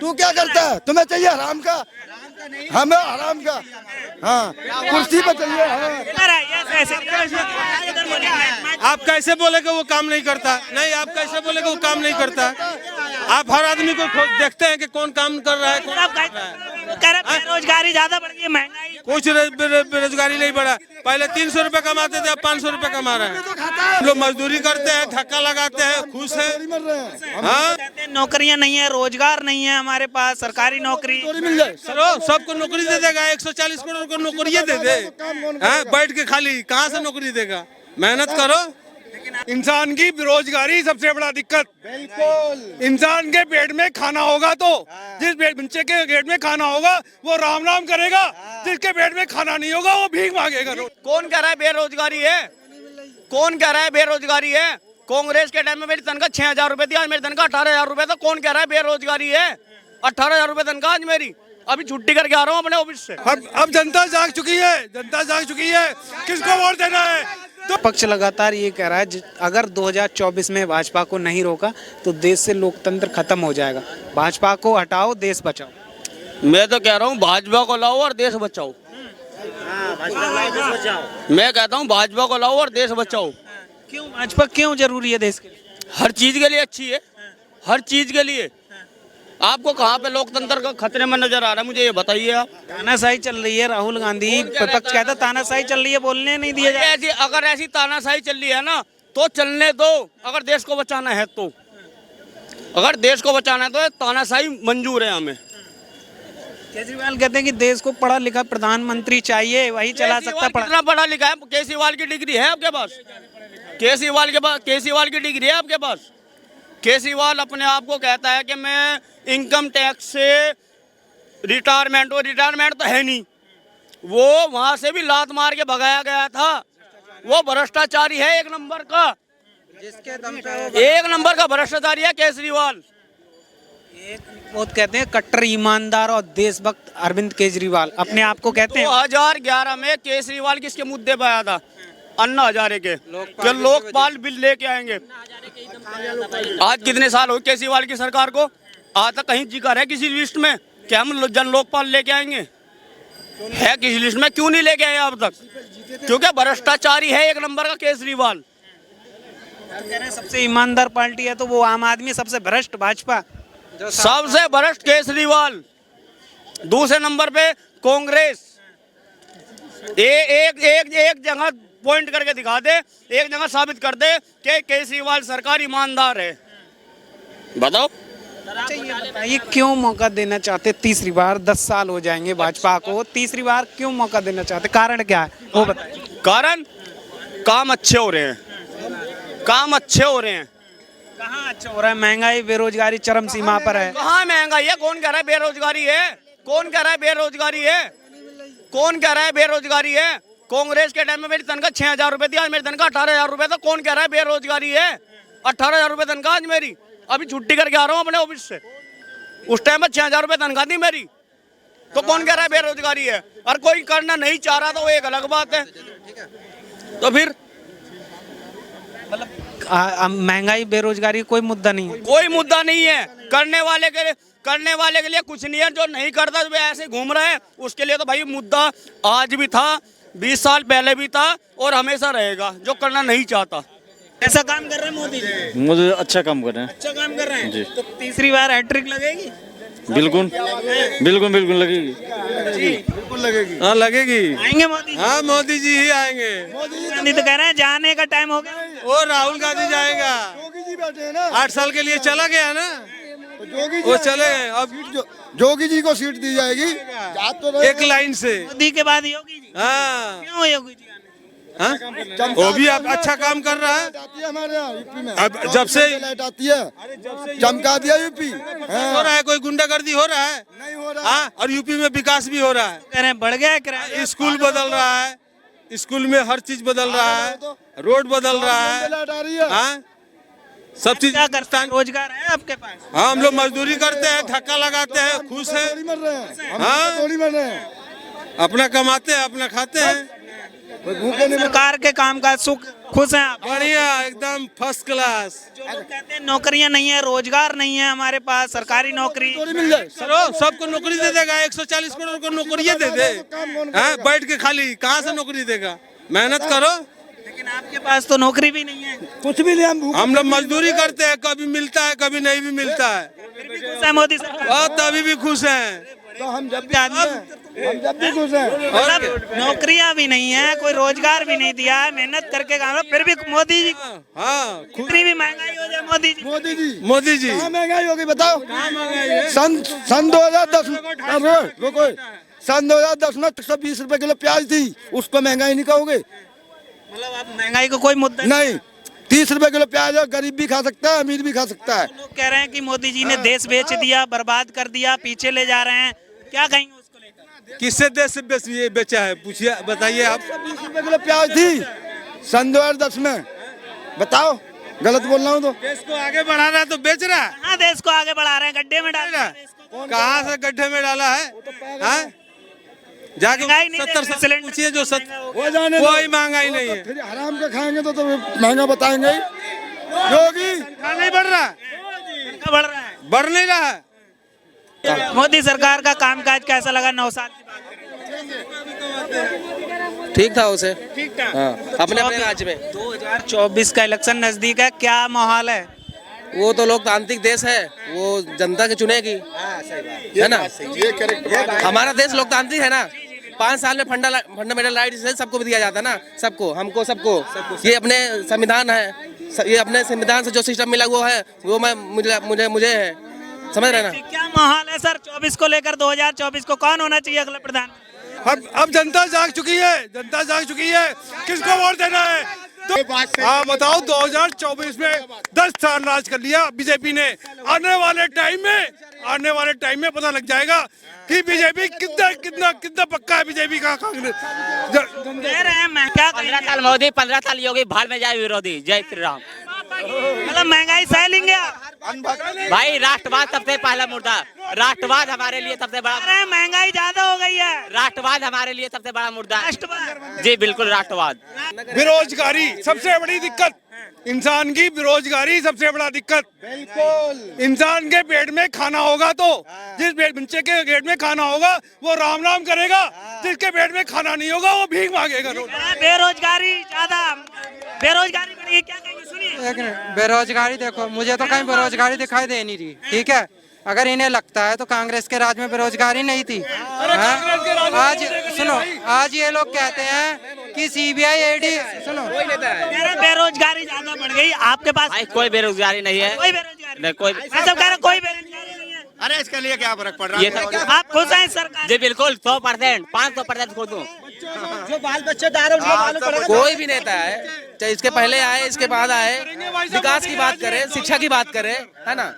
तू क्या करता है? तुम्हें चाहिए हराम का, हमें हराम का। हाँ, कुर्सी पे चाहिए। आप कैसे बोलेगे वो काम नहीं करता? नहीं, आप कैसे बोलेगे वो काम नहीं करता? आप हर आदमी को देखते हैं कि कौन काम कर रहा है, कौन कर रहा है। बेरोजगारी ज्यादा बढ़ गई, महंगाई। कुछ बेरोजगारी नहीं बढ़ा। पहले 300 रुपए कमाते थे, अब 500 रुपए कमा रहे हैं। हम लोग मजदूरी करते हैं, धक्का लगाते हैं, खुश है। हाँ, कहते हैं नौकरियां नहीं है, रोजगार नहीं है हमारे पास, सरकारी नौकरी मिल जाए। चलो सबको नौकरी दे देगा, 140 करोड़ को नौकरियां दे दे। हाँ, बैठ के खाली कहाँ से नौकरी देगा? मेहनत करो। इंसान की बेरोजगारी सबसे बड़ा दिक्कत। बिल्कुल। इंसान के पेट में खाना होगा तो जिस बच्चे के पेट में खाना होगा वो राम राम करेगा, जिसके पेट में खाना नहीं होगा वो भीख मांगेगा। कौन कह रहा है बेरोजगारी है? कौन कह रहा है बेरोजगारी है? कांग्रेस के टाइम में मेरी तनख्वाह 6,000 रुपए थी, आज मेरी तनख्वाह 18,000 रुपए। तो कौन कह रहा है बेरोजगारी है? 18,000 रुपए तनख्वाह आज मेरी, अभी छुट्टी करके आ रहा हूँ अपने ऑफिस से। अब जनता जाग चुकी है, जनता जाग चुकी है, किसको वोट देना है? तो पक्ष लगातार ये कह रहा है अगर 2024 में भाजपा को नहीं रोका तो देश से लोकतंत्र खत्म हो जाएगा। भाजपा को हटाओ, देश बचाओ। मैं तो कह रहा हूँ भाजपा को लाओ और देश बचाओ। मैं कहता हूँ भाजपा को लाओ और देश बचाओ। क्यों भाजपा क्यों जरूरी है देश के लिए? हर चीज के लिए अच्छी है, हर चीज के लिए। आपको कहाँ पे लोकतंत्र का खतरे में नजर आ रहा है, मुझे ये बताइए आप। तानाशाही चल रही है, राहुल गांधी विपक्ष कहता तानाशाही चल रही है, बोलने नहीं दिया जा ऐसी अगर ऐसी तानाशाही चल रही है ना तो चलने दो। अगर देश को बचाना है तो, अगर देश को बचाना है तो तानाशाही मंजूर है हमें। केजरीवाल कहते हैं कि देश को पढ़ा लिखा प्रधानमंत्री चाहिए, वही चला सकता। कितना पढ़ा लिखा है? केजरीवाल की डिग्री है आपके पास? केजरीवाल की डिग्री है आपके पास? केजरीवाल अपने आप को कहता है कि मैं इनकम टैक्स से रिटायरमेंट तो है नहीं, वो वहां से भी लात मार के भगाया गया था। वो भ्रष्टाचारी है, एक नंबर का, एक नंबर का भ्रष्टाचारी है केजरीवाल। बहुत कहते हैं कट्टर ईमानदार और देशभक्त अरविंद केजरीवाल अपने आप को कहते हैं। 2011 में केजरीवाल किसके मुद्दे पर आया था? अन्ना हजारे के लोकपाल बिल लेके आएंगे। आज कितने साल हो केजरीवाल की सरकार को? आज तक कहीं जिक्र है किसी लिस्ट में कि हम जन लोकपाल लेके आएंगे? है किसी लिस्ट में? क्यों नहीं लेके आए अब तक? क्योंकि भ्रष्टाचारी है एक नंबर का केजरीवाल। सबसे ईमानदार पार्टी है तो वो आम आदमी, सबसे भ्रष्ट भाजपा, सबसे भ्रष्ट केजरीवाल, दूसरे नंबर पे कांग्रेस। एक जगह पॉइंट करके दिखा दे, एक जगह साबित कर दे कि केजरीवाल सरकार ईमानदार है, बताओ। ये क्यों मौका देना चाहते? तीसरी बार 10 साल हो जाएंगे भाजपा को, तीसरी बार क्यों मौका देना चाहते? कारण क्या है वो बताइए। कारण काम अच्छे हो रहे हैं, काम अच्छे हो रहे हैं। कहाँ अच्छा हो रहा है? महंगाई बेरोजगारी चरम सीमा पर है। कहाँ महंगाई है? कौन कह रहा है बेरोजगारी है? कौन कह रहा है बेरोजगारी है? कौन कह रहा है बेरोजगारी है? कांग्रेस के टाइम में मेरी तनख्वाह 6,000 रुपए थी, आज मेरी तनख्वाह 18,000 रुपए। तो कौन कह रहा है बेरोजगारी है? 18,000 रुपए तनख्वाह आज मेरी, अभी छुट्टी करके आ रहा हूँ अपने ऑफिस से। उस टाइम में 6,000 रुपए तनख्वाह थी मेरी। तो कौन कह रहा है बेरोजगारी है? और कोई करना नहीं चाह रहा तो वो एक अलग बात है। तो फिर महंगाई बेरोजगारी कोई मुद्दा नहीं है, कोई मुद्दा नहीं है। करने वाले के लिए कुछ नहीं है। जो नहीं करता जो ऐसे घूम रहा है उसके लिए तो भाई मुद्दा आज भी था, 20 साल पहले भी था और हमेशा रहेगा, जो करना नहीं चाहता। ऐसा काम कर रहे हैं मोदी जी? मुझे अच्छा काम कर रहे हैं। अच्छा काम कर रहे हैं जी। तो तीसरी बार हैट्रिक लगेगी? बिल्कुल बिल्कुल बिल्कुल लगेगी जी बिल्कुल लगेगी। हाँ लगेगी। आएंगे मोदी जी? हाँ मोदी जी ही आएंगे। गांधी तो कह रहे हैं जाने का टाइम हो गया। वो राहुल गांधी जाएगा, जोगी जी बैठे हैं ना, 8 साल के लिए चला गया ना, तो जोगी जी वो चले गए। अब जोगी जी को सीट दी जाएगी। एक लाइन से। मोदी के बाद योगी जी। हाँ क्यों योगी जी? हाँ, वो भी अब अच्छा काम कर रहा है। हमारे यहाँ यूपी में अब जब से लाइट आती है, चमका दिया यूपी। हो रहा है, कोई गुंडागर्दी हो रहा है? नहीं हो रहा। हाँ, और यूपी में विकास भी हो रहा है। कह रहे हैं बढ़ गया है किराया। स्कूल बदल रहा है, स्कूल में हर चीज बदल रहा है, रोड बदल रहा है। लाइट आ रही है। हाँ, सब चीज। क्या करते हैं? रोजगार है आपके पास? हाँ, हम लोग मजदूरी करते हैं, धक्का लगाते हैं, खुश है। थोड़ी मर रहे हैं, हाँ, थोड़ी मर रहे हैं। अपना कमाते हैं, अपना खाते हैं। कोई भूखे नहीं सरकार के कामकाज सुख खुश हैं आप? बढ़िया एकदम फर्स्ट क्लास। जो लोग कहते हैं नौकरियां नहीं है, रोजगार नहीं है हमारे पास, सरकारी नौकरी। थोड़ी मिल जाए। सरो सबको नौकरी दे देगा, 140 करोड़ को नौकरियां दे दे। हाँ, बैठ के खाली कहाँ से नौकरी देगा? मेहनत करो। लेकिन आपके पास तो नौकरी भी नहीं है। कुछ भी नहीं, हम लोग मजदूरी करते हैं, कभी मिलता है कभी नहीं भी मिलता है, फिर भी खुश है मोदी सरकार। और तभी भी खुश हैं। तो हम जब भी खुश हैं। मतलब नौकरियां भी नहीं है, कोई रोजगार भी नहीं दिया है, मेहनत करके काम, फिर भी मोदी जी हाँ, कितनी भी महंगाई हो जाए मोदी जी। मोदी जी कहाँ महंगाई होगी बताओ? कहाँ महंगाई है? सन 2010 में रुको, सन 2010 में 120 रुपए किलो प्याज थी, उसको महंगाई नहीं कहोगे? मतलब आप महंगाई को कोई मुद्दा नहीं, 30 रुपए किलो प्याज है, गरीब भी खा सकता है, अमीर भी खा सकता है। लोग कह रहे हैं कि मोदी जी ने देश बेच दिया, बर्बाद कर दिया, पीछे ले जा रहे हैं, क्या कहेंगे उसको लेकर? किससे देश से बेचा है? पूछिए, बताइए आप। 20 रुपए किलो प्याज थी सन 2010 में, बताओ गलत बोल रहा हूँ तो? देश को आगे बढ़ा रहा है तो बेच रहा है। हाँ, देश को आगे बढ़ा रहे हैं, गड्ढे में डाल रहे हैं देश को। कहाँ से गड्ढे में डाला है? हाँ? जाके महंगाई नहीं 70 देखते, से सिलेंडर पूछिए जो हो जाने दो। कोई महंगाई नहीं है। फिर हराम का खाएंगे तो महंगा बताएंगे ही। योगी नहीं बढ़ रहा है, इनका बढ़ रहा है। बढ़ नहीं रहा है। मोदी सरकार का कामकाज कैसा लगा 9 साल की बात करें? ठीक था उसे। ठीक था। अपने अपने राज्य में 2024 का इलेक्शन नजदीक है, क्या माहौल है? वो तो लोकतांत्रिक देश है, वो जनता की चुनेगी, है ना? हमारा देश लोकतांत्रिक है ना। 5 साल में फंडामेंटल राइट से सबको भी दिया जाता है ना, सबको, हमको, सबको। ये अपने संविधान है, ये अपने संविधान से जो सिस्टम मिला वो है, वो मुझे है, समझ रहे ना? क्या माहौल है सर 24 को लेकर? 2024 को कौन होना चाहिए अगला प्रधान? अब जनता जाग चुकी है, जनता जाग चुकी है, किसको वोट देना है? तो हाँ बताओ, 2024 में 10 साल राज कर लिया बीजेपी ने। आने वाले टाइम में पता लग जाएगा कि बीजेपी कितना पक्का है बीजेपी का। कांग्रेस कह रहे हैं मैं क्या 15 साल मोदी, 15 साल योगी, भाड़ में जाए विरोधी। जय श्री राम। मतलब महंगाई सह लेंगे आप? भाई राष्ट्रवाद सबसे पहला मुद्दा, राष्ट्रवाद हमारे लिए सबसे कह बड़ा, रहे हैं महंगाई ज्यादा हो गई है, राष्ट्रवाद हमारे लिए सबसे बड़ा मुद्दा है। राष्ट्रवाद। जी बिल्कुल, राष्ट्रवाद। बेरोजगारी सबसे बड़ी दिक्कत, इंसान की बेरोजगारी सबसे बड़ा दिक्कत। बिल्कुल, इंसान के पेट में खाना होगा तो, जिस बच्चे के पेट में खाना होगा वो राम राम करेगा, जिसके पेट में खाना नहीं होगा वो भीख मांगेगा। बेरोजगारी ज्यादा, बेरोजगारी बढ़ी, क्या कहेंगे सुनिए। बेरोजगारी देखो, मुझे तो कहीं बेरोजगारी दिखाई दे नहीं रही। ठीक है, अगर इन्हें लगता है तो कांग्रेस के राज में बेरोजगारी नहीं थी। आज सुनो, आज ये लोग कहते हैं कि सीबीआई ईडी, सुनो, बेरोजगारी ज्यादा बढ़ गई आपके पास? भाई कोई बेरोजगारी नहीं है, कोई बेरोजगारी नहीं, कोई सब कह रहे कोई बेरोजगारी नहीं है। अरे इसके लिए क्या फर्क पड़ रहा ये है? आप खुश हैं सरकार? जी बिल्कुल, 100%, 500% खुद हूँ। जो बाल बच्चे दारू कोई भी नेता है, चाहे इसके पहले आए इसके बाद आए, विकास की बात करे, शिक्षा की बात करे, है ना?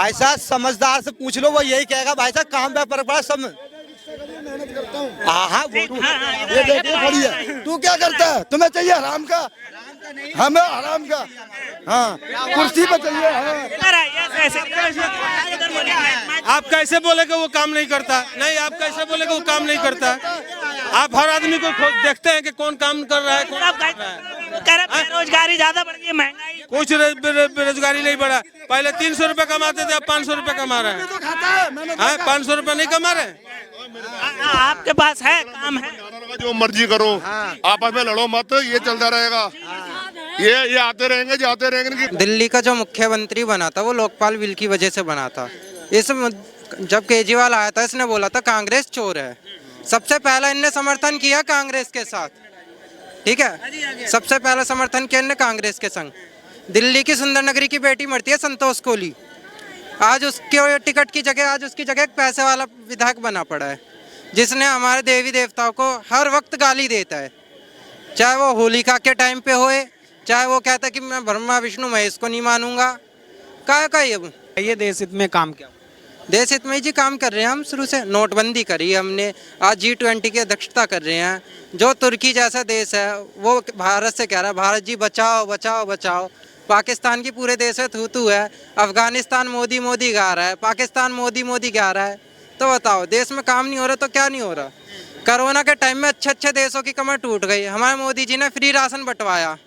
ऐसा समझदार से पूछ लो, वो यही कहेगा भाई साहब काम पे फर्क पड़ा सब। हाँ, ये देखिए खड़ी है। तू क्या करता है? तुम्हें चाहिए हराम का, हमें हराम का। हाँ, कुर्सी पे चाहिए। आप कैसे बोले कि वो काम नहीं करता? नहीं, आप कैसे बोले कि वो काम नहीं करता? आप हर आदमी को देखते हैं कि कौन काम कर रहा है, कौन कर रहा है। बेरोजगारी ज्यादा बढ़ गई है, महंगाई कुछ बेरोजगारी नहीं बढ़ा। पहले 300 रुपए कमाते थे, अब 500 रुपए कमा रहे हैं। 500 रुपए नहीं कमा रहे। आपके पास है, काम है, जो मर्जी करो, आपस में लड़ो मत, ये चलता रहेगा। ये आते रहेंगे जाते रहेंगे। दिल्ली का जो मुख्यमंत्री बना था वो लोकपाल बिल की वजह से बना था। जब केजरीवाल आया था इसने बोला था कांग्रेस चोर है। सबसे पहला इनने समर्थन किया कांग्रेस के साथ। ठीक है, सबसे पहला समर्थन किया इनने कांग्रेस के संग। दिल्ली की सुंदर नगरी की बेटी मरती है संतोष कोहली, आज उसके टिकट की जगह, आज उसकी जगह एक पैसे वाला विधायक बना पड़ा है, जिसने हमारे देवी देवताओं को हर वक्त गाली देता है। चाहे वो होलिका के टाइम पे होए, चाहे वो कहता है कि मैं ब्रह्मा विष्णु महेश को नहीं मानूंगा। का ये देश हित में काम क्या? देश हित में जी काम कर रहे हैं हम शुरू से। नोटबंदी करी हमने, आज G20 की अध्यक्षता कर रहे हैं। जो तुर्की जैसा देश है वो भारत से कह रहा है भारत जी बचाओ बचाओ बचाओ। पाकिस्तान की पूरे देश में थू है। अफगानिस्तान मोदी मोदी गा रहा है, पाकिस्तान मोदी मोदी गा रहा है। तो बताओ, देश में काम नहीं हो रहा तो क्या नहीं हो रहा? कोरोना के टाइम में अच्छे अच्छे देशों की कमर टूट गई। हमारे मोदी जी ने फ्री राशन बंटवाया,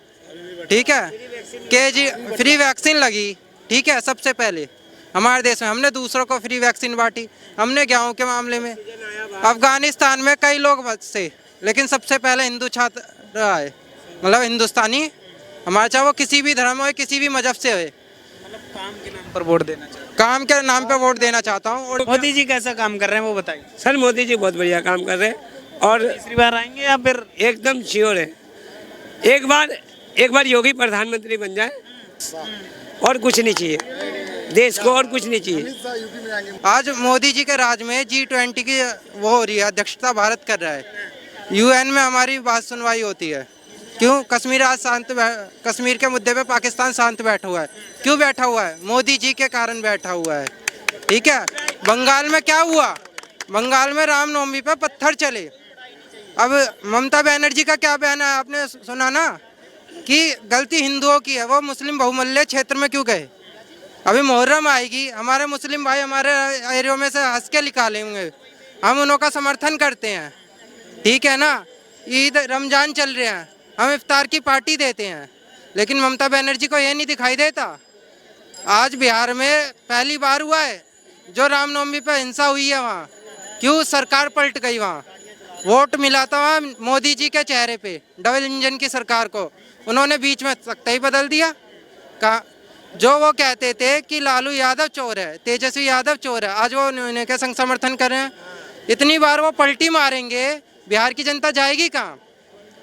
ठीक है, फ्री वैक्सीन लगी, ठीक है, सबसे पहले हमारे देश में। हमने दूसरों को फ्री वैक्सीन बांटी। हमने गेहूं के मामले में अफगानिस्तान में कई लोग बचे, लेकिन सबसे पहले हिंदू छात्र आए, मतलब हिंदुस्तानी, हमारे चाहे वो किसी भी धर्म हो, किसी भी मजहब से हो। काम के नाम पर वोट देना चाहते काम के नाम पे वोट देना चाहता हूँ। और हैं। मोदी जी कैसा काम कर रहे हैं वो बताइए। सर मोदी जी बहुत बढ़िया काम कर रहे हैं और तीसरी बार आएंगे या फिर एकदम श्योर है। एक बार योगी प्रधानमंत्री बन जाए और कुछ नहीं चाहिए देश को, और कुछ नहीं चाहिए। आज मोदी जी के राज में G20 की वो हो रही है, अध्यक्षता भारत कर रहा है। UN में हमारी बात सुनवाई होती है। क्यों? कश्मीर आज कश्मीर के मुद्दे पे पाकिस्तान शांत बैठा हुआ है। क्यों बैठा हुआ है? मोदी जी के कारण बैठा हुआ है, ठीक है। बंगाल में क्या हुआ? बंगाल में रामनवमी पे पत्थर चले। अब ममता बनर्जी का क्या बयान है, आपने सुना ना, कि गलती हिंदुओं की है, वो मुस्लिम बहुमूल्य क्षेत्र में क्यों गए। अभी मुहर्रम आएगी, हमारे मुस्लिम भाई हमारे एरिया में से हंस के निकालेंगे, हम उनका समर्थन करते हैं, ठीक है ना। ईद रमजान चल रहे हैं, हम इफ्तार की पार्टी देते हैं, लेकिन ममता बनर्जी को ये नहीं दिखाई देता। आज बिहार में पहली बार हुआ है जो रामनवमी पे हिंसा हुई है, वहाँ क्यों सरकार पलट गई, वहाँ वोट मिला था वहाँ मोदी जी के चेहरे पे, डबल इंजन की सरकार को। उन्होंने बीच में सख्ता ही बदल दिया। कहा जो वो कहते थे कि लालू यादव चोर है, तेजस्वी यादव चोर है, आज वो उन्हीं के संग समर्थन कर रहे हैं। इतनी बार वो पलटी मारेंगे, बिहार की जनता जाएगी कहाँ?